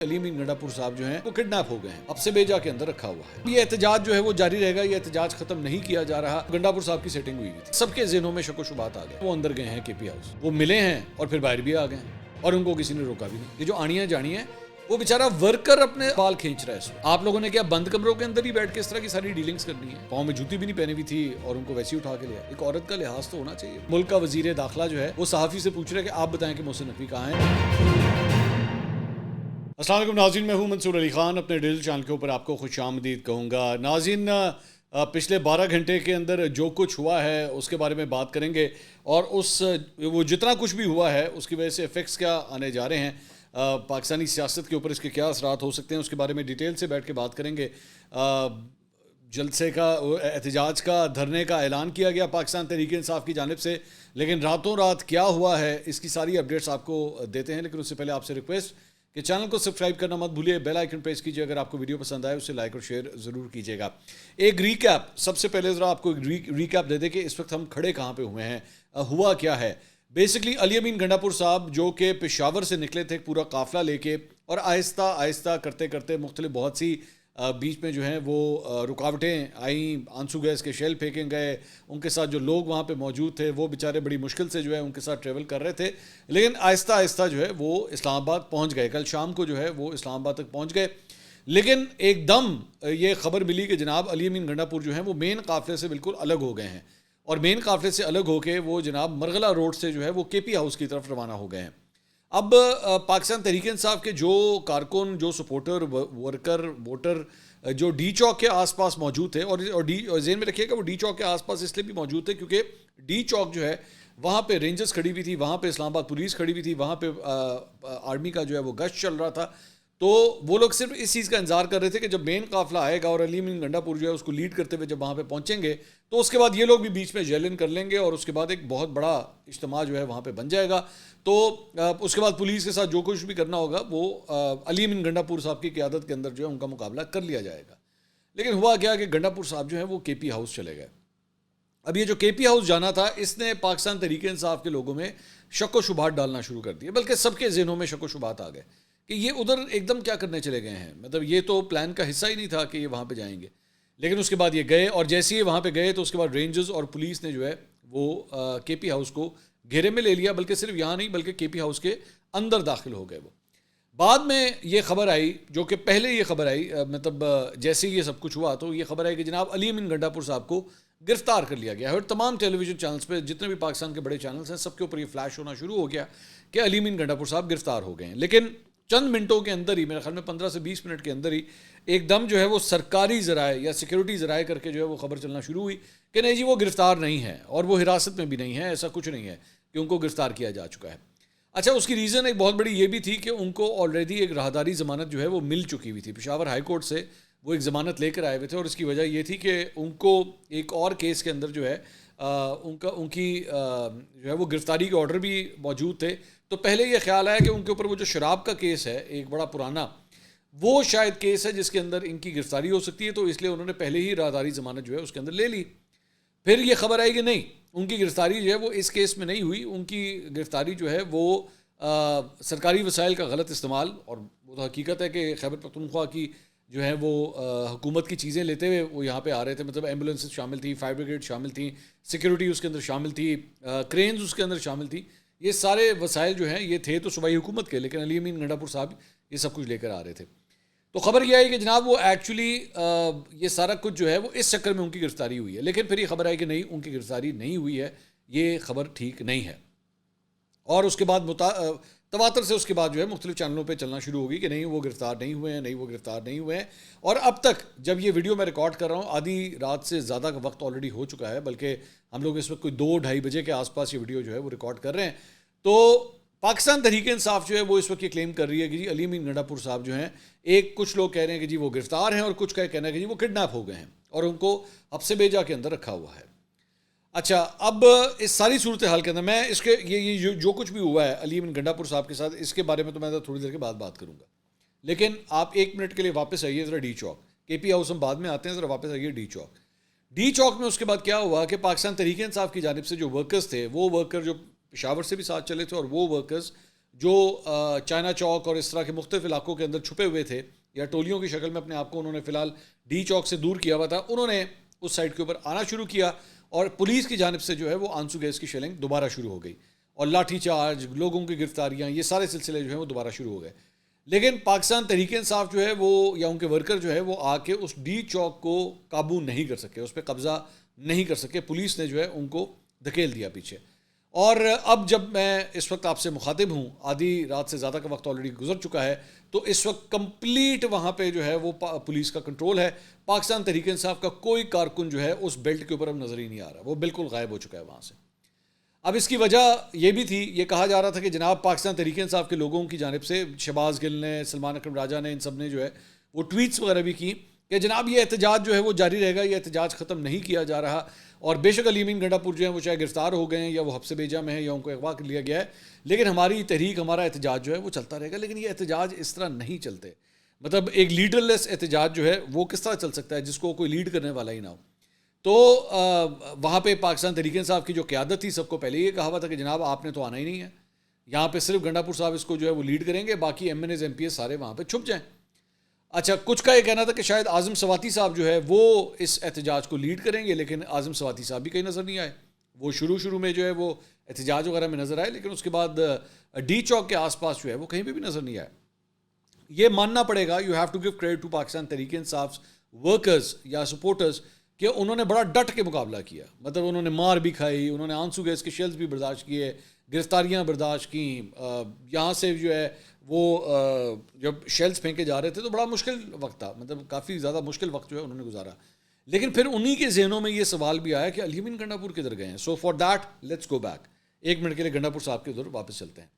علی امین گنڈا پور صاحب جو ہیں وہ کڈنیپ ہو گئے ہیں، اب سے بیجا کے اندر رکھا ہوا ہے۔ یہ احتجاج جو ہے وہ جاری رہے گا، یہ احتجاج ختم نہیں کیا جا رہا۔ گنڈا پور صاحب کی سیٹنگ ہوئی تھی، سب کے ذہنوں میں شک و شبہات آ گئے، وہ اندر گئے ہیں کے پی ہاؤس، وہ ملے ہیں اور پھر باہر بھی آ گئے ہیں اور ان کو کسی نے روکا بھی نہیں۔ یہ جو آنیاں جانی ہیں وہ بیچارہ ورکر اپنے بال کھینچ رہا ہے اس میں۔ آپ لوگوں نے کیا بند کمروں کے اندر ہی بیٹھ کے اس طرح کی ساری ڈیلنگز کرنی ہے؟ پاؤں میں جوتی بھی نہیں پہنی ہوئی تھی اور ان کو ویسے ہی اٹھا کے لیا۔ ایک عورت کا لحاظ تو ہونا چاہیے۔ ملک کا وزیر داخلہ جو ہے وہ صحافی سے پوچھ رہا ہے کہ آپ بتائیں کہ محسن نقوی کہاں ہیں۔ السلام علیکم ناظرین، میں ہوں منصور علی خان، اپنے ڈیجیٹل چینل کے اوپر آپ کو خوش آمدید کہوں گا۔ ناظرین، پچھلے 12 گھنٹے کے اندر جو کچھ ہوا ہے اس کے بارے میں بات کریں گے، اور وہ جتنا کچھ بھی ہوا ہے اس کی وجہ سے ایفیکٹس کیا آنے جا رہے ہیں، پاکستانی سیاست کے اوپر اس کے کیا اثرات ہو سکتے ہیں، اس کے بارے میں ڈیٹیل سے بیٹھ کے بات کریں گے۔ جلسے کا، احتجاج کا، دھرنے کا اعلان کیا گیا پاکستان تحریک انصاف کی جانب سے، لیکن راتوں رات کیا ہوا ہے اس کی ساری اپڈیٹس آپ کو دیتے ہیں۔ لیکن اس سے پہلے آپ سے ریکویسٹ کہ چینل کو سبسکرائب کرنا مت بھولیے، بیل آئیکن پریس کیجیے، اگر آپ کو ویڈیو پسند آئے اسے لائک اور شیئر ضرور کیجیے گا۔ ایک ریکیپ، سب سے پہلے ذرا آپ کو ریکیپ دے دیں کہ اس وقت ہم کھڑے کہاں پہ ہوئے ہیں، ہوا کیا ہے۔ بیسکلی علی امین گنڈا پور صاحب جو کہ پشاور سے نکلے تھے پورا قافلہ لے کے، اور آہستہ آہستہ کرتے کرتے مختلف بہت سی بیچ میں جو ہیں وہ رکاوٹیں آئیں، آنسو گیس کے شیل پھینکے گئے، ان کے ساتھ جو لوگ وہاں پہ موجود تھے وہ بیچارے بڑی مشکل سے جو ہے ان کے ساتھ ٹریول کر رہے تھے، لیکن آہستہ آہستہ جو ہے وہ اسلام آباد پہنچ گئے۔ کل شام کو جو ہے وہ اسلام آباد تک پہنچ گئے، لیکن ایک دم یہ خبر ملی کہ جناب علی امین گنڈا پور جو ہیں وہ مین قافلے سے بالکل الگ ہو گئے ہیں، اور مین قافلے سے الگ ہو کے وہ جناب مرغلہ روڈ سے جو ہے وہ کے پی ہاؤس کی طرف روانہ ہو گئے ہیں۔ اب پاکستان تحریک انصاف کے جو کارکن، جو سپورٹر، ورکر، ووٹر جو ڈی چوک کے آس پاس موجود تھے، اور ذہن میں رکھیے گا وہ ڈی چوک کے آس پاس اس لیے بھی موجود تھے کیونکہ ڈی چوک جو ہے وہاں پہ رینجرز کھڑی ہوئی تھی، وہاں پہ اسلام آباد پولیس کھڑی ہوئی تھی، وہاں پہ آرمی کا جو ہے وہ گشت چل رہا تھا، تو وہ لوگ صرف اس چیز کا انتظار کر رہے تھے کہ جب مین قافلہ آئے گا اور علی امین گنڈا پور جو ہے اس کو لیڈ کرتے ہوئے جب وہاں پہ پہنچیں گے تو اس کے بعد یہ لوگ بھی بیچ میں جیلن کر لیں گے، اور اس کے بعد ایک بہت بڑا اجتماع جو ہے وہاں پہ بن جائے گا۔ تو اس کے بعد پولیس کے ساتھ جو کچھ بھی کرنا ہوگا وہ علی امین گنڈا پور صاحب کی قیادت کے اندر جو ہے ان کا مقابلہ کر لیا جائے گا۔ لیکن ہوا کیا کہ گنڈا پور صاحب جو ہیں وہ کے پی ہاؤس چلے گئے۔ اب یہ جو کے پی ہاؤس جانا تھا اس نے پاکستان تحریک انصاف کے لوگوں میں شک و شبہات ڈالنا شروع کر دیے، بلکہ سب کے ذہنوں میں شک و شبہات آ گئے کہ یہ ادھر ایک دم کیا کرنے چلے گئے ہیں، مطلب یہ تو پلان کا حصہ ہی نہیں تھا کہ یہ وہاں پہ جائیں گے۔ لیکن اس کے بعد یہ گئے، اور جیسے ہی وہاں پہ گئے تو اس کے بعد رینجرز اور پولیس نے جو ہے وہ کے پی ہاؤس کو گھیرے میں لے لیا، بلکہ صرف یہاں نہیں بلکہ کے پی ہاؤس کے اندر داخل ہو گئے وہ۔ بعد میں یہ خبر آئی، جو کہ پہلے یہ خبر آئی، مطلب جیسے یہ سب کچھ ہوا تو یہ خبر آئی کہ جناب علی امین گنڈا پور صاحب کو گرفتار کر لیا گیا ہے، اور تمام ٹیلی ویژن چینلز پہ جتنے بھی پاکستان کے بڑے چینلز ہیں سب کے اوپر یہ فلیش ہونا شروع ہو گیا کہ علی امین گنڈا پور صاحب گرفتار ہو گئے ہیں۔ لیکن چند منٹوں کے اندر ہی، میرے خیال میں 15 سے 20 منٹ کے اندر ہی ایک دم جو ہے وہ سرکاری ذرائع یا سیکیورٹی ذرائع کر کے جو ہے وہ خبر چلنا شروع ہوئی کہ نہیں جی وہ گرفتار نہیں ہے، اور وہ حراست میں بھی نہیں ہے، ایسا کچھ نہیں ہے کہ ان کو گرفتار کیا جا چکا ہے۔ اچھا، اس کی ریزن ایک بہت بڑی یہ بھی تھی کہ ان کو آلریڈی ایک راہداری ضمانت جو ہے وہ مل چکی ہوئی تھی، پشاور ہائی کورٹ سے وہ ایک ضمانت لے کر آئے ہوئے تھے، اور اس کی وجہ یہ تھی کہ ان کو ایک اور کیس کے اندر جو ہے ان کی جو ہے وہ گرفتاری کے آرڈر بھی موجود تھے۔ تو پہلے یہ خیال آیا کہ ان کے اوپر وہ جو شراب کا کیس ہے ایک بڑا پرانا، وہ شاید کیس ہے جس کے اندر ان کی گرفتاری ہو سکتی ہے، تو اس لیے انہوں نے پہلے ہی راہداری ضمانت جو ہے اس کے اندر لے لی۔ پھر یہ خبر آئی کہ نہیں، ان کی گرفتاری جو ہے وہ اس کیس میں نہیں ہوئی، ان کی گرفتاری جو ہے وہ سرکاری وسائل کا غلط استعمال، اور وہ تو حقیقت ہے کہ خیبر پختونخوا کی جو ہے وہ حکومت کی چیزیں لیتے ہوئے وہ یہاں پہ آ رہے تھے، مطلب ایمبولینسز شامل تھیں، فائر بریگیڈ شامل تھیں، سیکیورٹی اس کے اندر شامل تھی، کرینز اس کے اندر شامل تھی، یہ سارے وسائل جو ہیں یہ تھے تو صوبائی حکومت کے، لیکن علی امین گنڈا پور صاحب یہ سب کچھ لے کر آ رہے تھے۔ تو خبر یہ آئی کہ جناب وہ ایکچولی یہ سارا کچھ جو ہے وہ اس چکر میں ان کی گرفتاری ہوئی ہے، لیکن پھر یہ خبر آئی کہ نہیں، ان کی گرفتاری نہیں ہوئی ہے، یہ خبر ٹھیک نہیں ہے، اور اس کے بعد تواتر سے اس کے بعد جو ہے مختلف چینلوں پہ چلنا شروع ہوگی کہ نہیں وہ گرفتار نہیں ہوئے ہیں، نہیں وہ گرفتار نہیں ہوئے ہیں، اور اب تک جب یہ ویڈیو میں ریکارڈ کر رہا ہوں آدھی رات سے زیادہ کا وقت آلریڈی ہو چکا ہے، بلکہ ہم لوگ اس وقت کوئی 2-2:30 بجے کے آس پاس یہ ویڈیو جو ہے وہ ریکارڈ کر رہے ہیں، تو پاکستان تحریک انصاف جو ہے وہ اس وقت یہ کلیم کر رہی ہے کہ جی علی امین گنڈا پور صاحب جو ہیں، کچھ لوگ کہہ رہے ہیں کہ جی وہ گرفتار ہیں، اور کچھ کا کہنا ہے کہ جی وہ کڈنیپ ہو گئے ہیں اور ان کو اب سے بیجا کے اندر رکھا ہوا ہے۔ اچھا، اب اس ساری صورتحال کے اندر میں اس کے یہ جو کچھ بھی ہوا ہے علی امین گنڈا پور صاحب کے ساتھ، اس کے بارے میں تو میں تھوڑی دیر کے بعد بات کروں گا، لیکن آپ 1 منٹ کے لیے واپس آئیے ذرا ڈی چوک، کے پی ہاؤس ہم بعد میں آتے ہیں، ذرا واپس آئیے ڈی چوک۔ ڈی چوک میں اس کے بعد کیا ہوا کہ پاکستان تحریک انصاف کی جانب سے جو ورکرز تھے، وہ ورکر جو پشاور سے بھی ساتھ چلے تھے، اور وہ ورکرز جو چائنا چوک اور اس طرح کے مختلف علاقوں کے اندر چھپے ہوئے تھے یا ٹولیوں کی شکل میں اپنے آپ کو انہوں نے فی الحال ڈی چوک سے دور کیا ہوا تھا, انہوں نے اس سائڈ کے اوپر آنا شروع کیا اور پولیس کی جانب سے جو ہے وہ آنسو گیس کی شیلنگ دوبارہ شروع ہو گئی اور لاٹھی چارج, لوگوں کی گرفتاریاں, یہ سارے سلسلے جو ہیں وہ دوبارہ شروع ہو گئے. لیکن پاکستان تحریک انصاف جو ہے وہ یا ان کے ورکر جو ہے وہ آ کے اس ڈی چوک کو قابو نہیں کر سکے, اس پہ قبضہ نہیں کر سکے. پولیس نے جو ہے ان کو دھکیل دیا پیچھے. اور اب جب میں اس وقت آپ سے مخاطب ہوں, آدھی رات سے زیادہ کا وقت آلریڈی گزر چکا ہے, تو اس وقت کمپلیٹ وہاں پہ جو ہے وہ پولیس کا کنٹرول ہے. پاکستان تحریک انصاف کا کوئی کارکن جو ہے اس بیلٹ کے اوپر اب نظر ہی نہیں آ رہا, وہ بالکل غائب ہو چکا ہے وہاں سے. اب اس کی وجہ یہ بھی تھی, یہ کہا جا رہا تھا کہ جناب پاکستان تحریک انصاف کے لوگوں کی جانب سے شہباز گل نے, سلمان اکرم راجہ نے, ان سب نے جو ہے وہ ٹویٹس وغیرہ بھی کی کہ جناب یہ احتجاج جو ہے وہ جاری رہے گا, یہ احتجاج ختم نہیں کیا جا رہا. اور بے شک علی امین گنڈا پور جو ہیں وہ چاہے گرفتار ہو گئے ہیں یا وہ حبس بیجا میں ہیں یا ان کو اغوا کر لیا گیا ہے, لیکن ہماری تحریک, ہمارا احتجاج جو ہے وہ چلتا رہے گا. لیکن یہ احتجاج اس طرح نہیں چلتے. مطلب ایک لیڈر لیس احتجاج جو ہے وہ کس طرح چل سکتا ہے جس کو کوئی لیڈ کرنے والا ہی نہ ہو. تو وہاں پہ پاکستان تحریک انصاف کی جو قیادت تھی, سب کو پہلے یہ کہا ہوا تھا کہ جناب آپ نے تو آنا ہی نہیں ہے, یہاں پہ صرف گنڈا پور صاحب اس کو جو ہے وہ لیڈ کریں گے, باقی M N As M P S سارے وہاں پہ چھپ جائیں. اچھا, کچھ کا یہ کہنا تھا کہ شاید اعظم سواتی صاحب جو ہے وہ اس احتجاج کو لیڈ کریں گے, لیکن اعظم سواتی صاحب بھی کہیں نظر نہیں آئے. وہ شروع میں جو ہے وہ احتجاج وغیرہ میں نظر آئے, لیکن اس کے بعد ڈی چوک کے آس پاس جو ہے وہ کہیں پہ بھی نظر نہیں آئے. یہ ماننا پڑے گا, you have to give credit to Pakistan Tehreek Insaf workers یا سپورٹرز کہ انہوں نے بڑا ڈٹ کے مقابلہ کیا. مطلب انہوں نے مار بھی کھائی, انہوں نے آنسو گیس کے شیلز بھی برداشت کیے, گرفتاریاں برداشت کیں. یہاں سے جو ہے وہ جب شیلز پھینکے جا رہے تھے تو بڑا مشکل وقت تھا, مطلب کافی زیادہ مشکل وقت جو ہے انہوں نے گزارا. لیکن پھر انہی کے ذہنوں میں یہ سوال بھی آیا کہ علی امین گنڈا پور کدھر گئے ہیں. So for that let's go back, ایک منٹ کے لیے گنڈا پور صاحب کے ادھر واپس چلتے ہیں.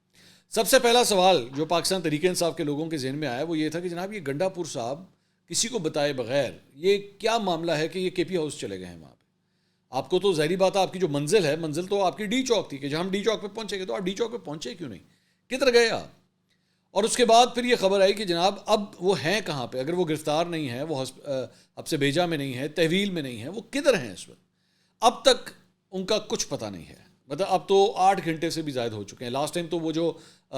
سب سے پہلا سوال جو پاکستان تحریک انصاف کے لوگوں کے ذہن میں آیا وہ یہ تھا کہ جناب یہ گنڈا پور صاحب کسی کو بتائے بغیر یہ کیا معاملہ ہے کہ یہ کے پی ہاؤس چلے گئے ہیں وہاں پہ. آپ کو تو ظاہری بات ہے, آپ کی جو منزل ہے, منزل تو آپ کی ڈی چوک تھی کہ جب ہم ڈی چوک پہ پہنچے گے, تو آپ ڈی چوک پہ پہنچے کیوں نہیں, کدھر گئے آپ؟ اور اس کے بعد پھر یہ خبر آئی کہ جناب اب وہ ہیں کہاں پہ, اگر وہ گرفتار نہیں ہے, وہ حبس بیجا میں نہیں ہے, تحویل میں نہیں ہے, وہ کدھر ہیں اس وقت؟ اب تک ان کا کچھ پتہ نہیں ہے. مطلب اب تو 8 گھنٹے سے بھی زائد ہو چکے ہیں. لاسٹ ٹائم تو وہ جو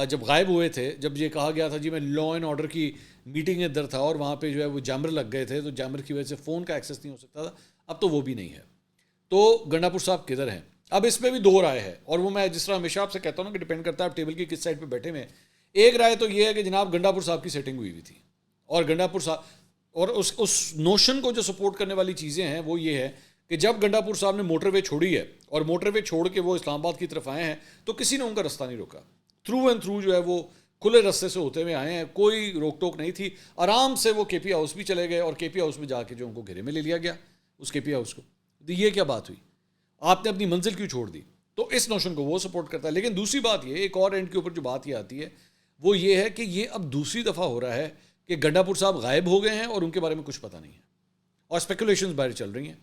جب غائب ہوئے تھے, جب یہ کہا گیا تھا جی میں لا اینڈ آرڈر کی میٹنگ کے اندر تھا اور وہاں پہ جو ہے وہ جیمر لگ گئے تھے, تو جیمر کی وجہ سے فون کا ایکسیس نہیں ہو سکتا تھا. اب تو وہ بھی نہیں ہے. تو گنڈا پور صاحب کدھر ہیں؟ اب اس پہ بھی 2 رائے ہے, اور وہ میں جس طرح ہمیشہ آپ سے کہتا ہوں نا کہ ڈیپینڈ کرتا ہے آپ ٹیبل کی کس سائڈ پہ بیٹھے ہوئے. ایک رائے تو یہ ہے کہ جناب گنڈا پور صاحب کی سیٹنگ ہوئی تھی, اور گنڈا پور صاحب اور اس نوشن کو جو سپورٹ کرنے والی چیزیں ہیں وہ یہ ہے کہ جب گنڈا پور صاحب نے موٹر وے چھوڑی ہے اور موٹر وے چھوڑ کے وہ اسلام آباد کی طرف آئے ہیں, تو کسی نے ان کا رستہ نہیں روکا. تھرو اینڈ تھرو جو ہے وہ کھلے رستے سے ہوتے ہوئے آئے ہیں, کوئی روک ٹوک نہیں تھی. آرام سے وہ کے پی ہاؤس بھی چلے گئے, اور کے پی ہاؤس میں جا کے جو ان کو گھیرے میں لے لیا گیا اس کے پی ہاؤس کو. یہ کیا بات ہوئی, آپ نے اپنی منزل کیوں چھوڑ دی؟ تو اس نوشن کو وہ سپورٹ کرتا ہے. لیکن دوسری بات یہ, ایک اور اینڈ کے اوپر جو بات یہ آتی ہے وہ یہ ہے کہ یہ اب دوسری دفعہ ہو رہا ہے کہ گنڈا پور صاحب غائب ہو گئے ہیں اور ان کے بارے میں کچھ پتہ نہیں ہے, اور اسپیکولیشنز باہر چل رہی ہیں.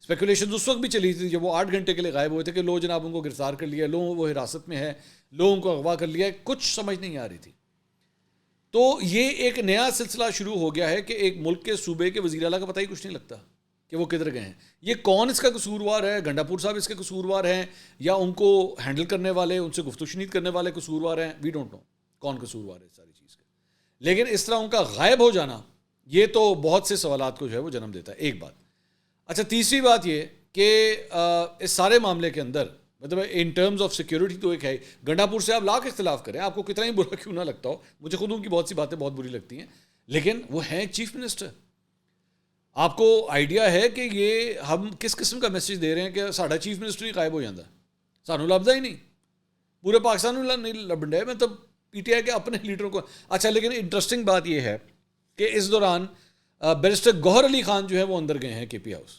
اسپیکولیشنز اس وقت بھی چلی تھی جب وہ 8 گھنٹے کے لیے غائب ہوئے تھے کہ لو جناب ان کو گرفتار کر لیا, لو وہ حراست میں ہے, لو ان کو اغوا کر لیا ہے, کچھ سمجھ نہیں آ رہی تھی. تو یہ ایک نیا سلسلہ شروع ہو گیا ہے کہ ایک ملک کے صوبے کے وزیر اعلیٰ کا پتہ ہی کچھ نہیں لگتا کہ وہ کدھر گئے ہیں. یہ کون اس کا قصوروار ہے؟ گنڈا پور صاحب اس کے قصوروار ہیں, یا ان کو ہینڈل کرنے والے, ان سے گفت و شنید کرنے والے قصوروار ہیں؟ وی ڈونٹ نو کون قصوروار ہے اس ساری چیز کا. لیکن اس طرح ان کا غائب ہو جانا یہ تو بہت سے سوالات کو جو ہے وہ جنم دیتا ہے. ایک بات. اچھا, تیسری بات یہ کہ اس سارے معاملے کے اندر مطلب ان ٹرمز آف سیکیورٹی تو ایک ہے, گنڈا پور سے آپ لاکھ اختلاف کریں, آپ کو کتنا ہی برا کیوں نہ لگتا ہو, مجھے خود ان کی بہت سی باتیں بہت بری لگتی ہیں, لیکن وہ ہیں ایک چیف منسٹر. آپ کو آئیڈیا ہے کہ یہ ہم کس قسم کا میسج دے رہے ہیں کہ ساڈا چیف منسٹر ہی غائب ہو جاتا ہے, سانو لبدا ہی نہیں, پورے پاکستان میں نہیں لبن ڈے, مطلب پی ٹی آئی کے اپنے لیڈروں کو. اچھا, لیکن انٹرسٹنگ بات یہ ہے کہ اس دوران بیرسٹر گوہر علی خان جو ہے وہ اندر گئے ہیں کے پی ہاؤس,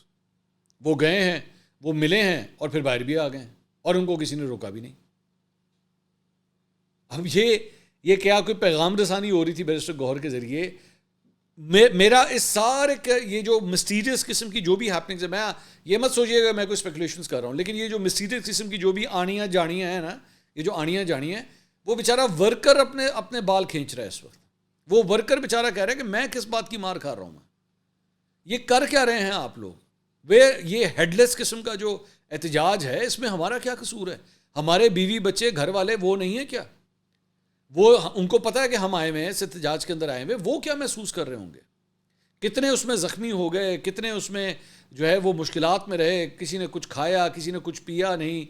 وہ گئے ہیں, وہ ملے ہیں, اور پھر باہر بھی آ گئے ہیں, اور ان کو کسی نے روکا بھی نہیں. اب یہ کیا کوئی پیغام رسانی ہو رہی تھی بیرسٹر گوہر کے ذریعے؟ میرا اس سارے یہ جو مسٹیریس قسم کی جو بھی ہیپننگز ہے, میں یہ مت سوچیے گا میں کوئی اسپیکولیشنز کر رہا ہوں, لیکن یہ جو مسٹیریس قسم کی جو بھی آنیاں جانیاں ہیں نا, یہ جو آنیاں جانیاں ہیں, وہ بیچارہ ورکر اپنے بال کھینچ رہا ہے اس وقت. وہ ورکر بیچارہ کہہ رہا ہے کہ میں کس بات کی مار کھا رہا ہوں, میں یہ کر کیا رہے ہیں آپ لوگ؟ یہ ہیڈ لیس قسم کا جو احتجاج ہے اس میں ہمارا کیا قصور ہے؟ ہمارے بیوی بچے گھر والے وہ نہیں ہیں کیا؟ وہ ان کو پتا ہے کہ ہم آئے ہوئے ہیں، اس احتجاج کے اندر آئے ہوئے، وہ کیا محسوس کر رہے ہوں گے، کتنے اس میں زخمی ہو گئے، کتنے اس میں جو ہے وہ مشکلات میں رہے، کسی نے کچھ کھایا، کسی نے کچھ پیا نہیں،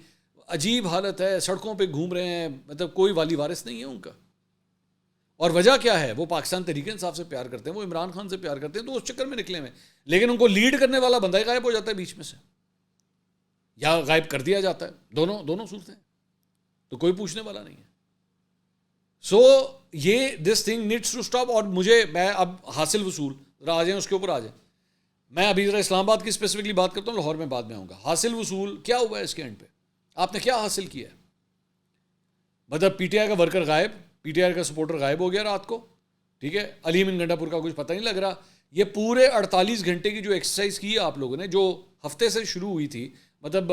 عجیب حالت ہے، سڑکوں پہ گھوم رہے ہیں، مطلب کوئی والی وارث نہیں ہے ان کا. اور وجہ کیا ہے؟ وہ پاکستان تحریک انصاف سے پیار کرتے ہیں، وہ عمران خان سے پیار کرتے ہیں، تو اس چکر میں نکلے ہوئے، لیکن ان کو لیڈ کرنے والا بندہ ہی غائب ہو جاتا ہے بیچ میں سے، یا غائب کر دیا جاتا ہے، دونوں صورتیں، تو کوئی پوچھنے والا نہیں ہے. سو یہ this thing needs to stop. اور میں اب حاصل وصول ذرا آ جائیں، اس کے اوپر آ جائیں. میں ابھی ذرا اسلام آباد کی اسپیسیفکلی بات کرتا ہوں، لاہور میں بعد میں آؤں گا. حاصل وصول کیا ہوا ہے اس کے اینڈ پہ؟ آپ نے کیا حاصل کیا ہے؟ مطلب پی ٹی آئی کا ورکر غائب، پی ٹی آئی کا سپورٹر غائب ہو گیا رات کو، ٹھیک ہے، علیم ان گنڈا پور کا کچھ پتہ نہیں لگ رہا. یہ پورے 48 گھنٹے کی جو ایکسرسائز کی ہے آپ لوگوں نے، جو ہفتے سے شروع ہوئی تھی، مطلب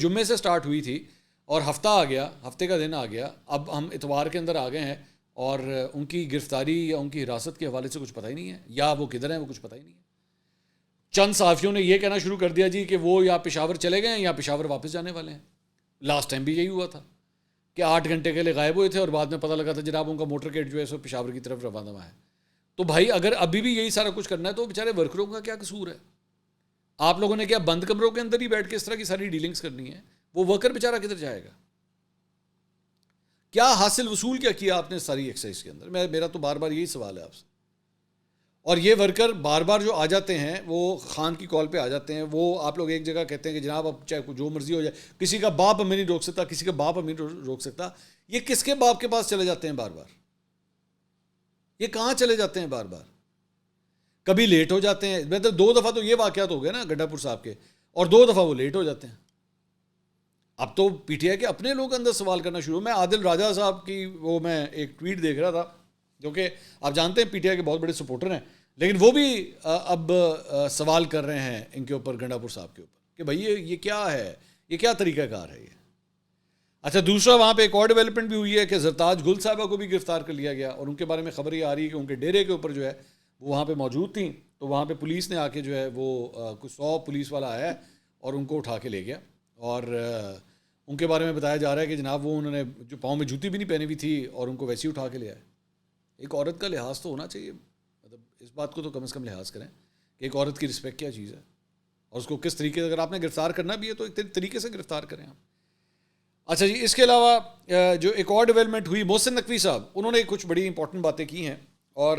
جمعے سے سٹارٹ ہوئی تھی، اور ہفتہ آ گیا، ہفتے کا دن آ گیا، اب ہم اتوار کے اندر آ گئے ہیں، اور ان کی گرفتاری یا ان کی حراست کے حوالے سے کچھ پتہ ہی نہیں ہے، یا وہ کدھر ہیں وہ کچھ پتہ ہی نہیں ہے. چند صحافیوں نے یہ کہنا شروع کر دیا جی کہ وہ یا پشاور چلے گئے ہیں یا پشاور واپس جانے والے ہیں. لاسٹ ٹائم بھی یہی ہوا تھا کہ 8 گھنٹے کے لیے غائب ہوئے تھے، اور بعد میں پتہ لگا تھا جناب ان کا موٹر کیٹ جو ہے سو پشاور کی طرف روانہ ہے. تو بھائی اگر ابھی بھی یہی سارا کچھ کرنا ہے تو بیچارے ورکروں کا کیا قصور ہے؟ آپ لوگوں نے کیا بند کمروں کے اندر ہی بیٹھ کے اس طرح کی ساری ڈیلنگز کرنی ہے؟ وہ ورکر بیچارہ کدھر جائے گا؟ کیا حاصل وصول کیا کیا آپ نے ساری ایکسرسائز کے اندر؟ میرا تو بار بار یہی سوال ہے آپ سے. اور یہ ورکر بار بار جو آ جاتے ہیں، وہ خان کی کال پہ آ جاتے ہیں، وہ آپ لوگ ایک جگہ کہتے ہیں کہ جناب اب چاہے جو مرضی ہو جائے، کسی کا باپ ہمیں نہیں روک سکتا، کسی کا باپ ہمیں نہیں روک سکتا. یہ کس کے باپ کے پاس چلے جاتے ہیں بار بار؟ یہ کہاں چلے جاتے ہیں بار بار؟ کبھی لیٹ ہو جاتے ہیں، مطلب 2 دفعہ تو یہ واقعات ہو گئے نا گڈھا پور صاحب کے، اور 2 دفعہ وہ لیٹ ہو جاتے ہیں. اب تو پی ٹی آئی کے اپنے لوگ اندر سوال کرنا شروع. میں عادل راجہ صاحب کی میں ایک ٹویٹ دیکھ رہا تھا، جو کہ آپ جانتے ہیں پی ٹی آئی کے بہت بڑے سپورٹر ہیں، لیکن وہ بھی اب سوال کر رہے ہیں ان کے اوپر، گنڈا پور صاحب کے اوپر، کہ بھائی یہ کیا ہے، یہ کیا طریقہ کار ہے یہ. اچھا، دوسرا وہاں پہ ایک اور ڈیولپمنٹ بھی ہوئی ہے کہ زرتاج گل صاحبہ کو بھی گرفتار کر لیا گیا، اور ان کے بارے میں خبر یہ آ رہی ہے کہ ان کے ڈیرے کے اوپر جو ہے وہ وہاں پہ موجود تھیں، تو وہاں پہ پولیس نے آ کے جو ہے وہ کچھ 100 پولیس والا آیا اور ان کو اٹھا کے لے گیا. اور ان کے بارے میں بتایا جا رہا ہے کہ جناب وہ انہوں نے جو پاؤں میں جوتی بھی نہیں پہنی ہوئی تھی اور ان کو ویسے ہی اٹھا کے لے آئے. ایک عورت کا لحاظ تو ہونا چاہیے، مطلب اس بات کو تو کم از کم لحاظ کریں کہ ایک عورت کی رسپیکٹ کیا چیز ہے، اور اس کو کس طریقے سے، اگر آپ نے گرفتار کرنا بھی ہے تو ایک طریقے سے گرفتار کریں آپ. اچھا جی، اس کے علاوہ جو ایک اور ڈیولپمنٹ ہوئی، محسن نقوی صاحب، انہوں نے کچھ بڑی امپورٹنٹ باتیں کی ہیں، اور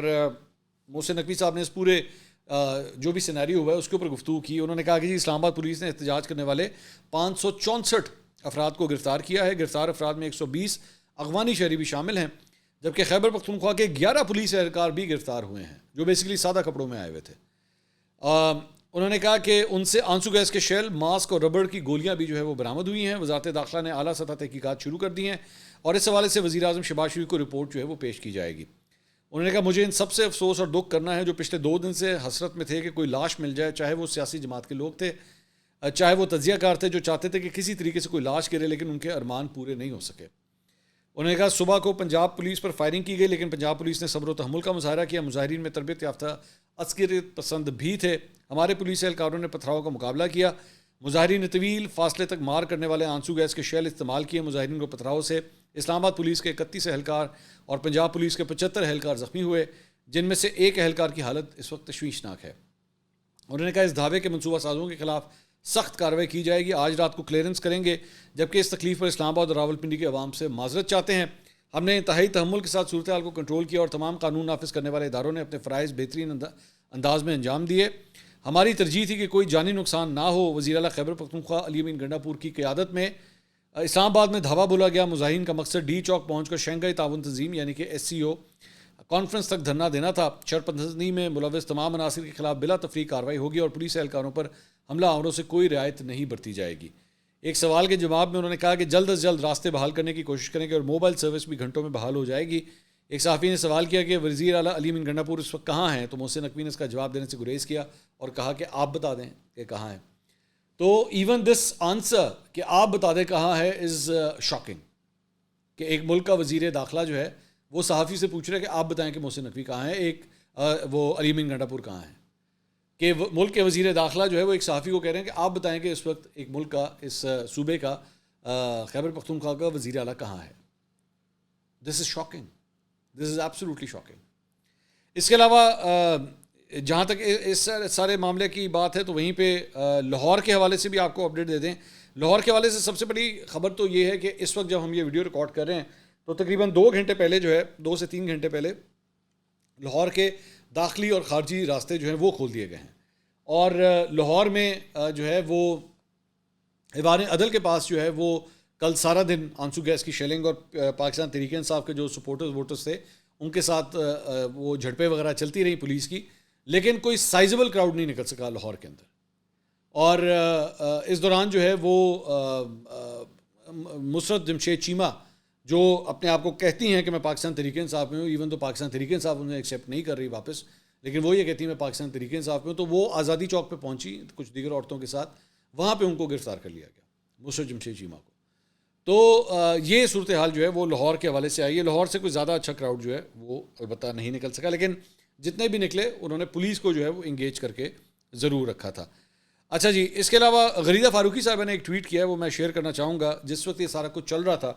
محسن نقوی صاحب نے اس پورے جو بھی سینیریو ہوا ہے اس کے اوپر گفتگو کی. انہوں نے کہا کہ جی اسلام آباد پولیس نے احتجاج کرنے والے 564 افراد کو گرفتار کیا ہے. گرفتار افراد میں 120 افغانی شہری بھی شامل ہیں، جبکہ خیبر پختونخوا کے 11 پولیس اہلکار بھی گرفتار ہوئے ہیں جو بیسیکلی سادہ کپڑوں میں آئے ہوئے تھے. انہوں نے کہا کہ ان سے آنسو گیس کے شیل، ماسک اور ربڑ کی گولیاں بھی جو ہے وہ برآمد ہوئی ہیں. وزارت داخلہ نے اعلیٰ سطح تحقیقات شروع کر دی ہیں، اور اس حوالے سے وزیر اعظم شہباز شریف کو رپورٹ جو ہے وہ پیش کی جائے گی. انہوں نے کہا مجھے ان سب سے افسوس اور دکھ کرنا ہے جو پچھلے 2 دن سے حسرت میں تھے کہ کوئی لاش مل جائے، چاہے وہ سیاسی جماعت کے لوگ تھے، چاہے وہ تجزیہ کار تھے جو چاہتے تھے کہ کسی طریقے سے کوئی لاش گرے، لیکن ان کے ارمان پورے نہیں ہو سکے. انہوں نے کہا صبح کو پنجاب پولیس پر فائرنگ کی گئی، لیکن پنجاب پولیس نے صبر و تحمل کا مظاہرہ کیا. مظاہرین میں تربیت یافتہ عسکریت پسند بھی تھے. ہمارے پولیس اہلکاروں نے پتھراؤ کا مقابلہ کیا. مظاہرین نے طویل فاصلے تک مار کرنے والے آنسو گیس کے شیل استعمال کیے. مظاہرین کو پتھراؤ سے اسلام آباد پولیس کے 31 اہلکار اور پنجاب پولیس کے 75 اہلکار زخمی ہوئے، جن میں سے ایک اہلکار کی حالت اس وقت تشویشناک ہے. انہوں نے کہا اس دعوے کے منصوبہ سازوں کے خلاف سخت کارروائی کی جائے گی. آج رات کو کلیئرنس کریں گے، جبکہ اس تکلیف پر اسلام آباد اور راولپنڈی کے عوام سے معذرت چاہتے ہیں. ہم نے انتہائی تحمل کے ساتھ صورتحال کو کنٹرول کیا، اور تمام قانون نافذ کرنے والے اداروں نے اپنے فرائض بہترین انداز میں انجام دیے. ہماری ترجیح تھی کہ کوئی جانی نقصان نہ ہو. وزیر اعلیٰ خیبر پختونخوا علیم ان گنڈا پور کی قیادت میں اسلام آباد میں دھاوا بولا گیا. مظاہرین کا مقصد ڈی چوک پہنچ کر شنگھائی تعاون تنظیم یعنی کہ SCO کانفرنس تک دھرنا دینا تھا. شرپندنی میں ملوث تمام عناصر کے خلاف بلا تفریق کارروائی ہوگی، اور پولیس اہلکاروں پر حملہ آوروں سے کوئی رعایت نہیں برتی جائے گی. ایک سوال کے جواب میں انہوں نے کہا کہ جلد از جلد راستے بحال کرنے کی کوشش کریں گے، اور موبائل سروس بھی گھنٹوں میں بحال ہو جائے گی. ایک صحافی نے سوال کیا کہ وزیر اعلیٰ علیم ان گنڈا پور اس وقت کہاں ہیں، تو محسن نقوی نے اس کا جواب دینے سے گریز کیا اور کہا کہ آپ بتا دیں کہ کہاں ہیں. تو ایون دس آنسر کہ آپ بتا دیں کہاں ہے از شاکنگ، کہ ایک ملک کا وزیر داخلہ جو ہے وہ صحافی سے پوچھ رہے کہ آپ بتائیں کہ محسن نقوی کہاں ہے، ایک وہ علیم ان گنڈا پور کہاں ہے. کہ ملک کے وزیر داخلہ جو ہے وہ ایک صحافی کو کہہ رہے ہیں کہ آپ بتائیں کہ اس وقت ایک ملک کا، اس صوبے کا، خیبر پختونخوا کا وزیر اعلیٰ کہاں ہے. This is shocking, this is absolutely shocking. اس کے علاوہ جہاں تک اس سارے معاملے کی بات ہے تو وہیں پہ لاہور کے حوالے سے بھی آپ کو اپڈیٹ دے دیں. لاہور کے حوالے سے سب سے بڑی خبر تو یہ ہے کہ اس وقت جب ہم یہ ویڈیو ریکارڈ کر رہے ہیں تو تقریباً 2 گھنٹے پہلے جو ہے 2 سے 3 گھنٹے پہلے لاہور کے داخلی اور خارجی راستے جو ہیں وہ کھول دیے گئے ہیں. اور لاہور میں جو ہے وہ ایوان عدل کے پاس جو ہے وہ کل سارا دن آنسو گیس کی شیلنگ اور پاکستان تحریک انصاف کے جو سپورٹرز ووٹرز تھے ان کے ساتھ وہ جھڑپیں وغیرہ چلتی رہی پولیس کی, لیکن کوئی سائزبل کراؤڈ نہیں نکل سکا لاہور کے اندر. اور اس دوران جو ہے وہ مسرت جمشید چیمہ جو اپنے آپ کو کہتی ہیں کہ میں پاکستان تحریک انصاف میں ہوں, ایون تو پاکستان تحریک انصاف انہیں ایکسیپٹ نہیں کر رہی واپس, لیکن وہ یہ کہتی ہیں میں پاکستان تحریک انصاف میں ہوں, تو وہ آزادی چوک پہ پہنچی کچھ دیگر عورتوں کے ساتھ, وہاں پہ ان کو گرفتار کر لیا گیا مسرت جمشید چیمہ کو. تو یہ صورتحال جو ہے وہ لاہور کے حوالے سے آئی ہے. لاہور سے کوئی زیادہ اچھا کراؤڈ جو ہے وہ البتہ نہیں نکل سکا, لیکن جتنے بھی نکلے انہوں نے پولیس کو جو ہے وہ انگیج کر کے ضرور رکھا تھا. اچھا جی, اس کے علاوہ غریدہ فاروقی صاحبہ نے ایک ٹویٹ کیا ہے, وہ میں شیئر کرنا چاہوں گا. جس وقت یہ سارا کچھ چل رہا تھا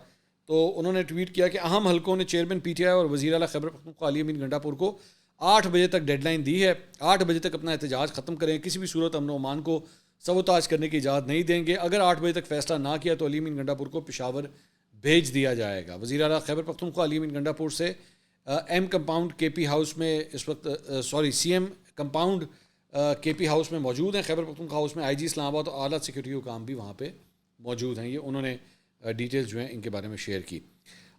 تو انہوں نے ٹویٹ کیا کہ اہم حلقوں نے چیئرمین پی ٹی آئی اور وزیر اعلیٰ خیبر پختونخوا علی امین گنڈا پور کو 8 بجے تک ڈیڈ لائن دی ہے. 8 بجے تک اپنا احتجاج ختم کریں, کسی بھی صورت امن و امان کو سبوتاج کرنے کی اجازت نہیں دیں گے. اگر 8 بجے تک فیصلہ نہ کیا تو علی امین گنڈا پور کو پشاور بھیج دیا جائے گا. وزیر اعلیٰ خیبر پختونخوا علی امین گنڈا پور سے ایم کمپاؤنڈ کے پی ہاؤس میں اس وقت سی ایم کمپاؤنڈ کے پی ہاؤس میں موجود ہیں. خیبر پختونخوا ہاؤس میں آئی جی اسلام آباد اور اعلیٰ سیکورٹی حکام بھی وہاں پہ موجود ہیں. یہ انہوں نے ڈیٹیلز جو ہیں ان کے بارے میں شیئر کی.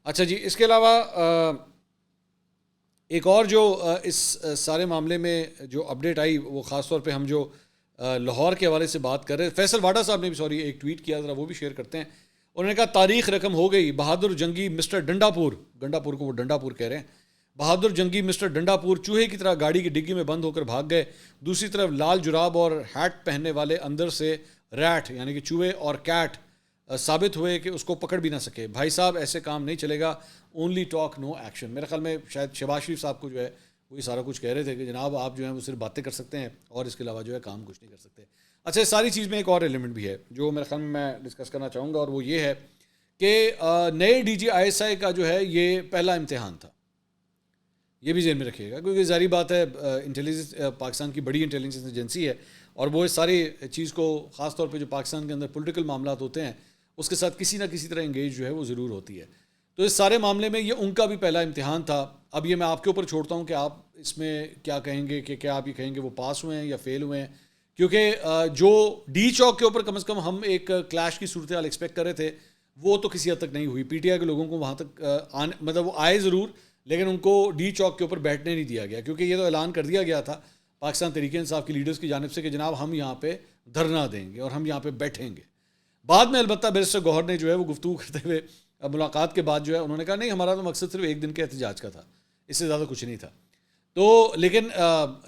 اچھا جی, اس کے علاوہ ایک اور جو اس سارے معاملے میں جو اپڈیٹ آئی وہ خاص طور پہ ہم جو لاہور کے حوالے سے بات کر رہے ہیں, فیصل واڈا صاحب نے بھی ایک ٹویٹ کیا, ذرا وہ بھی شیئر کرتے ہیں. انہوں نے کہا تاریخ رقم ہو گئی, بہادر جنگی مسٹر ڈنڈا پور, گنڈا پور کو وہ ڈنڈا پور کہہ رہے ہیں, بہادر جنگی مسٹر ڈنڈا پور چوہے کی طرح گاڑی کی ڈگی میں بند ہو کر بھاگ گئے. دوسری طرف لال جراب اور ہیٹ پہننے والے اندر سے ریٹ یعنی کہ چوہے اور کیٹ ثابت ہوئے کہ اس کو پکڑ بھی نہ سکے. بھائی صاحب ایسے کام نہیں چلے گا, اونلی ٹاک نو ایکشن. میرے خیال میں شاید شہباز شریف صاحب کو جو ہے وہ یہ سارا کچھ کہہ رہے تھے کہ جناب آپ جو ہیں وہ صرف باتیں کر سکتے ہیں اور اس کے علاوہ جو ہے کام کچھ نہیں کر سکتے. اچھا, اس ساری چیز میں ایک اور ایلیمنٹ بھی ہے جو میرے خیال میں ڈسکس کرنا چاہوں گا, اور وہ یہ ہے کہ نئے D G I S I کا جو ہے یہ پہلا امتحان تھا. یہ بھی ذہن میں رکھیے گا کیونکہ ظاہری بات ہے انٹیلیجنس پاکستان کی بڑی انٹیلیجنس ایجنسی ہے اور وہ اس ساری چیز کو خاص طور پہ جو پاکستان کے اندر پولیٹیکل معاملات ہوتے ہیں اس کے ساتھ کسی نہ کسی طرح انگیج جو ہے وہ ضرور ہوتی ہے. تو اس سارے معاملے میں یہ ان کا بھی پہلا امتحان تھا. اب یہ میں آپ کے اوپر چھوڑتا ہوں کہ آپ اس میں کیا کہیں گے, کہ کیا آپ یہ کہیں گے وہ پاس ہوئے ہیں یا فیل ہوئے ہیں, کیونکہ جو ڈی چوک کے اوپر کم از کم ہم ایک کلیش کی صورتحال ایکسپیکٹ کر رہے تھے وہ تو کسی حد تک نہیں ہوئی. پی ٹی آئی کے لوگوں کو وہاں تک مطلب وہ آئے ضرور, لیکن ان کو ڈی چوک کے اوپر بیٹھنے نہیں دیا گیا, کیونکہ یہ تو اعلان کر دیا گیا تھا پاکستان تحریک انصاف کی لیڈرز کی جانب سے کہ جناب ہم یہاں پہ دھرنا دیں گے اور ہم یہاں پہ بیٹھیں گے. بعد میں البتہ بیرسٹر گوہر نے جو ہے وہ گفتگو کرتے ہوئے ملاقات کے بعد جو ہے انہوں نے کہا نہیں ہمارا تو مقصد صرف 1 دن کے احتجاج کا تھا, اس سے زیادہ کچھ نہیں تھا. تو لیکن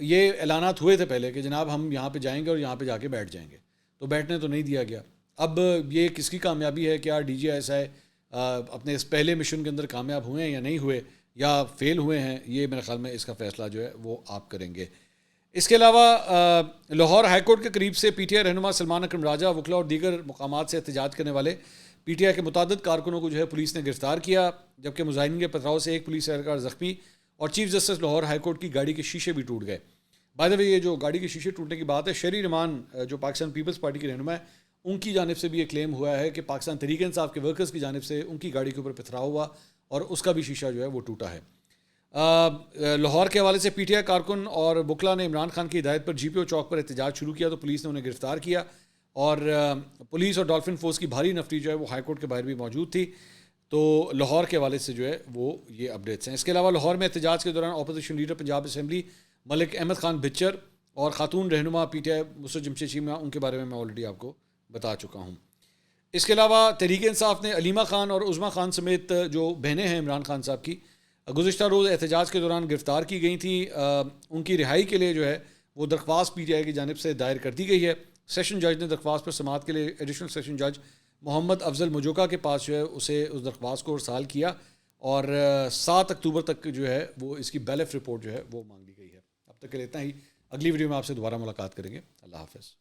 یہ اعلانات ہوئے تھے پہلے کہ جناب ہم یہاں پہ جائیں گے اور یہاں پہ جا کے بیٹھ جائیں گے, تو بیٹھنے تو نہیں دیا گیا. اب یہ کس کی کامیابی ہے, کیا ڈی جی ایس آئی اپنے اس پہلے مشن کے اندر کامیاب ہوئے ہیں یا نہیں ہوئے یا فیل ہوئے ہیں, یہ میرے خیال میں اس کا فیصلہ جو ہے وہ آپ کریں گے. اس کے علاوہ لاہور ہائی کورٹ کے قریب سے پی ٹی آئی رہنما سلمان اکرم راجہ, وکلا اور دیگر مقامات سے احتجاج کرنے والے پی ٹی آئی کے متعدد کارکنوں کو جو ہے پولیس نے گرفتار کیا, جبکہ مظاہرین کے پتھراؤ سے ایک پولیس اہلکار زخمی اور chief justice Lahore high court کی گاڑی کے شیشے بھی ٹوٹ گئے. بائی دا وے یہ جو گاڑی کے شیشے ٹوٹنے کی بات ہے, شہری رحمان جو پاکستان پیپلز پارٹی کے رہنما ہے ان کی جانب سے بھی یہ کلیم ہوا ہے کہ پاکستان تحریک انصاف کے ورکرز کی جانب سے ان کی گاڑی کے اوپر پتھراؤ ہوا اور اس کا بھی شیشہ جو ہے وہ ٹوٹا ہے. لاہور کے حوالے سے پی ٹی آئی کارکن اور بکلا نے عمران خان کی ہدایت پر جی پی او چوک پر احتجاج شروع کیا تو پولیس نے انہیں گرفتار کیا, اور پولیس اور ڈالفن فورس کی بھاری نفری جو ہے وہ ہائی کورٹ کے باہر بھی موجود تھی. تو لاہور کے حوالے سے جو ہے وہ یہ اپڈیٹس ہیں. اس کے علاوہ لاہور میں احتجاج کے دوران opposition leader Punjab assembly Malik Ahmad Khan Butcher اور خاتون رہنما پی ٹی آئی مسرت جمشید چیمہ, ان کے بارے میں آلریڈی آپ کو بتا چکا ہوں. اس کے علاوہ تحریک انصاف نے علیمہ خان اور عظمیٰ خان سمیت جو بہنیں ہیں عمران خان صاحب کی گزشتہ روز احتجاج کے دوران گرفتار کی گئی تھیں, ان کی رہائی کے لیے جو ہے وہ درخواست پی ٹی آئی کی جانب سے دائر کر دی گئی ہے. سیشن جج نے درخواست پر سماعت کے لیے ایڈیشنل سیشن جج محمد افضل مجوکا کے پاس جو ہے اسے اس درخواست کو ارسال کیا, اور 7 اکتوبر تک جو ہے وہ اس کی بیلف رپورٹ جو ہے وہ مانگ لی گئی ہے. اب تک کے لیے اتنا ہی, اگلی ویڈیو میں آپ سے دوبارہ ملاقات کریں گے. اللہ حافظ.